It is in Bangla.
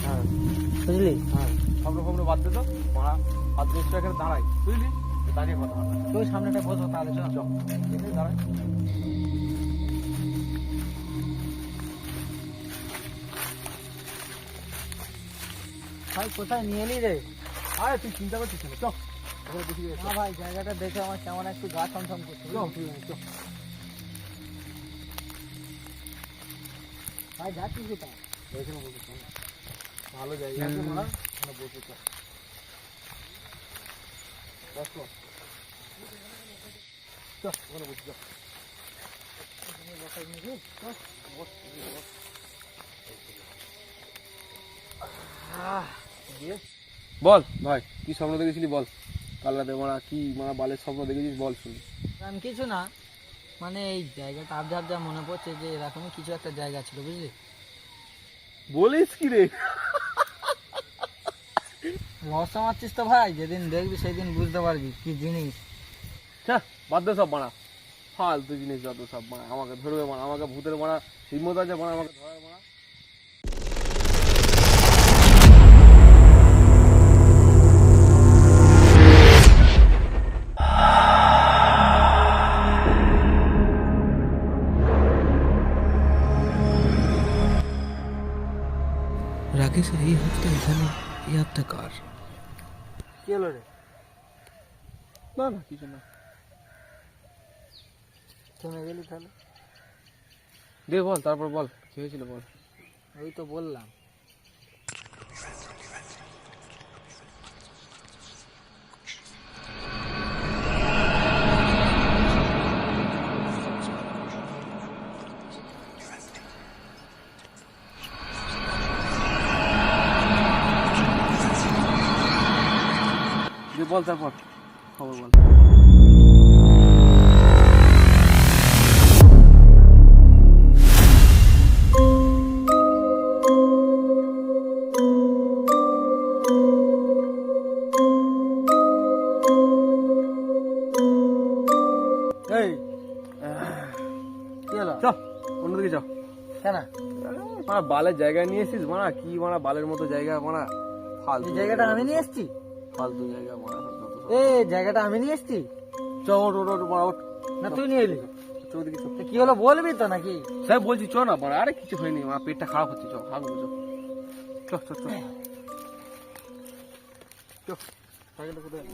হ্যাঁ বুঝলি? হ্যাঁ সামনে ফামনে বাদ দে তো মারা আর 10 টাকা দাঁড়াই বুঝলি, দাঁড়িয়ে কথা বল। তুই সামনেটা বসো তাহলে চল। এখানে দাঁড়াই। ভাই কোথায় নিয়ে এলি রে? আরে তুই চিন্তা করছিস না, চল ওখানে দেখি গে, না ভাই জায়গাটা দেখে আমার কেমন একটু গা ছমছম করছে। চল তুই চল। ভাই যাচ্ছিস কোথায়? এখানে বসে চল, ভালো জায়গা আছে মারা, এখানে বসে চল। বস চল, চল ওখানে বসে চল। বস, বস। বল ভাই কি স্বপ্ন দেখেছিলি বল, কাল রাতে মারা কি মারা বালের স্বপ্ন দেখেছিস বল শুনি। আমি কিছু না, মানে এই জায়গাটা আবজা আবজা মনে পড়ছে যে এরকমই কিছু একটা জায়গা ছিল বুঝলি। বলিস কি রে? লস মারছিস তো ভাই, যেদিন দেখবি সেদিন বুঝতে পারবি কি জিনিস। হ্যাঁ বাদ দে সব মারা, ফালতু জিনিস যত সব মারা, আমাকে ধরবে মারা, আমাকে ভূতের মারা হিম্মত আছে মারা আমাকে ধরার মারা। রাকেশের এই হাতটা এখানে, এই হাতটা কার? কি হলো রে? না না কিছু না। থেমে গেলি তাহলে? দে বল তারপর বল কি হয়েছিল বল। ওই তো বললাম। দে বল তারপর খবর বল। এই কি হলো? চ অন্যদিকে চ। কেন? মারা বালের জায়গায় নিয়ে এসেছিস মারা, কি মারা বালের মতো জায়গা মারা, ফালতু এই জায়গাটা আমি নিয়ে এসছি? ফালতু জায়গা মারা সব যত সব। এই জায়গাটা আমি নিয়ে এসছি চ ওঠ ওঠ ওঠ মারা ওঠ। না তুই নিয়ে এলি? চোখ দিকে চোখ। তো কি হলো বলবি তো নাকি? স্যার বলছি চ না মারা, আরে কিছু হয়নি মারা, পেটটা খারাপ হচ্ছে, চ হাগু চ চ চ চ চ। সাইকেলটা কোথায়?